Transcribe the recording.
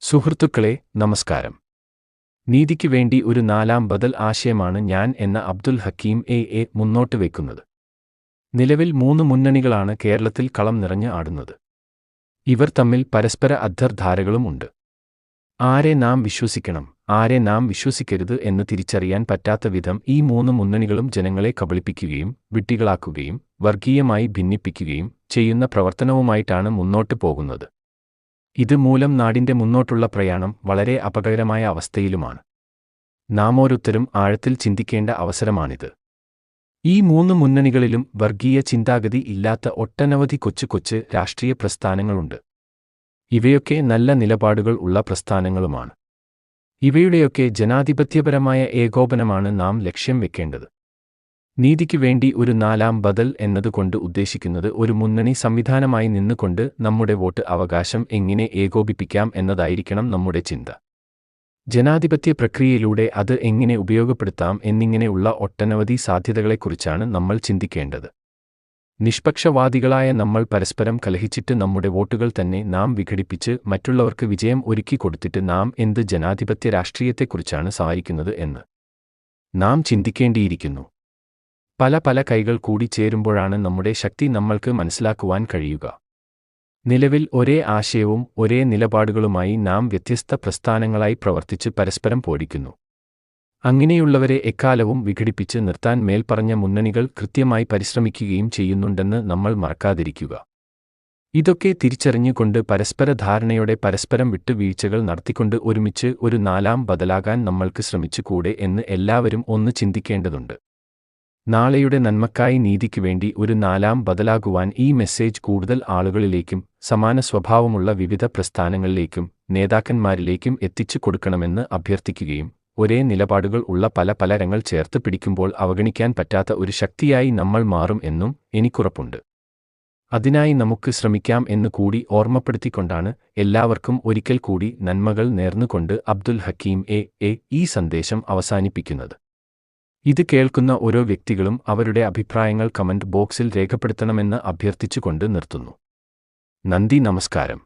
സുഹൃത്തുക്കളെ നമസ്കാരം. നീതിക്ക് വേണ്ടി ഒരു നാലാം ബദൽ ആശയമാണ് ഞാൻ എന്ന അബ്ദുൽ ഹക്കീം എ മുന്നോട്ട് വയ്ക്കുന്നത്. നിലവിൽ 3 മുന്നണികളാണ് കേരളത്തിൽ കളം നിറഞ്ഞ് ആടുന്നത്. ഇവർ തമ്മിൽ പരസ്പര അന്തർധാരകളുമുണ്ട്. ആരെ നാം വിശ്വസിക്കണം, ആരെ നാം വിശ്വസിക്കരുത് എന്ന് തിരിച്ചറിയാൻ പറ്റാത്ത വിധം ഈ 3 മുന്നണികളും ജനങ്ങളെ കബളിപ്പിക്കുകയും വിഡ്ഢികളാക്കുകയും വർഗീയമായി ഭിന്നിപ്പിക്കുകയും ചെയ്യുന്ന പ്രവർത്തനവുമായിട്ടാണ് മുന്നോട്ട് പോകുന്നത്. ഇത് മൂലം നാടിന്റെ മുന്നോട്ടുള്ള പ്രയാണം വളരെ അപകടകരമായ അവസ്ഥയിലുമാണ്. നാം ഓരോരുത്തരും ആഴത്തിൽ ചിന്തിക്കേണ്ട അവസരമാണിത്. ഈ 3 മുന്നണികളിലും വർഗീയ ചിന്താഗതി ഇല്ലാത്ത ഒട്ടനവധി കൊച്ചു രാഷ്ട്രീയ പ്രസ്ഥാനങ്ങളുണ്ട്. ഇവയൊക്കെ നല്ല നിലപാടുകൾ ഉള്ള പ്രസ്ഥാനങ്ങളുമാണ്. ഇവയുടെയൊക്കെ ജനാധിപത്യപരമായ ഏകോപനമാണ് നാം ലക്ഷ്യം വെക്കേണ്ടത്. നീതിക്ക് വേണ്ടി ഒരു നാലാം ബദൽ എന്നതുകൊണ്ട് ഉദ്ദേശിക്കുന്നത് ഒരു മുന്നണി സംവിധാനമായി നിന്നുകൊണ്ട് നമ്മുടെ വോട്ട് അവകാശം എങ്ങനെ ഏകോപിപ്പിക്കാം എന്നതായിരിക്കണം നമ്മുടെ ചിന്ത. ജനാധിപത്യ പ്രക്രിയയിലൂടെ അത് എങ്ങനെ ഉപയോഗപ്പെടുത്താം എന്നിങ്ങനെയുള്ള ഒട്ടനവധി സാധ്യതകളെക്കുറിച്ചാണ് നമ്മൾ ചിന്തിക്കേണ്ടത്. നിഷ്പക്ഷവാദികളായ നമ്മൾ പരസ്പരം കലഹിച്ചിട്ട് നമ്മുടെ വോട്ടുകൾ തന്നെ നാം വിഘടിപ്പിച്ച് മറ്റുള്ളവർക്ക് വിജയം ഒരുക്കി കൊടുത്തിട്ട് നാം എന്ത് ജനാധിപത്യ രാഷ്ട്രീയത്തെക്കുറിച്ചാണ് സഹായിക്കുന്നത് എന്ന് നാം ചിന്തിക്കേണ്ടിയിരിക്കുന്നു. പല കൈകൾ കൂടി ചേരുമ്പോഴാണ് നമ്മുടെ ശക്തി നമ്മൾക്ക് മനസ്സിലാക്കുവാൻ കഴിയുക. നിലവിൽ ഒരേ ആശയവും ഒരേ നിലപാടുകളുമായി നാം വ്യത്യസ്ത പ്രസ്ഥാനങ്ങളായി പ്രവർത്തിച്ച് പരസ്പരം പോടിക്കുന്നു. അങ്ങനെയുള്ളവരെ എക്കാലവും വിഘടിപ്പിച്ച് നിർത്താൻ മേൽപ്പറഞ്ഞ മുന്നണികൾ കൃത്യമായി പരിശ്രമിക്കുകയും ചെയ്യുന്നുണ്ടെന്ന് നമ്മൾ മറക്കാതിരിക്കുക. ഇതൊക്കെ തിരിച്ചറിഞ്ഞുകൊണ്ട് പരസ്പര ധാരണയോടെ പരസ്പരം വിട്ടുവീഴ്ചകൾ നടത്തിക്കൊണ്ട് ഒരുമിച്ച് ഒരു നാലാം ബദലാകാൻ നമ്മൾക്ക് ശ്രമിച്ചുകൂടെ എന്ന് എല്ലാവരും ഒന്ന് ചിന്തിക്കേണ്ടതുണ്ട്. നാളെയുടെ നന്മക്കായി നീതിക്ക് വേണ്ടി ഒരു നാലാം ബദലാകുവാൻ ഈ മെസ്സേജ് കൂടുതൽ ആളുകളിലേക്കും സമാന സ്വഭാവമുള്ള വിവിധ പ്രസ്ഥാനങ്ങളിലേക്കും നേതാക്കന്മാരിലേക്കും എത്തിച്ചു കൊടുക്കണമെന്ന് അഭ്യർത്ഥിക്കുകയും ഒരേ നിലപാടുകൾ ഉള്ള പല രംഗങ്ങൾ ചേർത്ത് പിടിക്കുമ്പോൾ അവഗണിക്കാൻ പറ്റാത്ത ഒരു ശക്തിയായി നമ്മൾ മാറും എന്നും എനിക്കുറപ്പുണ്ട്. അതിനായി നമുക്ക് ശ്രമിക്കാം എന്ന് കൂടി ഓർമ്മപ്പെടുത്തിക്കൊണ്ടാണ് എല്ലാവർക്കും ഒരിക്കൽ കൂടി നന്മകൾ നേർന്നുകൊണ്ട് അബ്ദുൽ ഹക്കീം എ ഈ സന്ദേശം അവസാനിപ്പിക്കുന്നത്. ഇത് കേൾക്കുന്ന ഓരോ വ്യക്തികളും അവരുടെ അഭിപ്രായങ്ങൾ കമന്റ് ബോക്സിൽ രേഖപ്പെടുത്തണമെന്ന് അഭ്യർത്ഥിച്ചുകൊണ്ട് നിർത്തുന്നു. നന്ദി, നമസ്കാരം.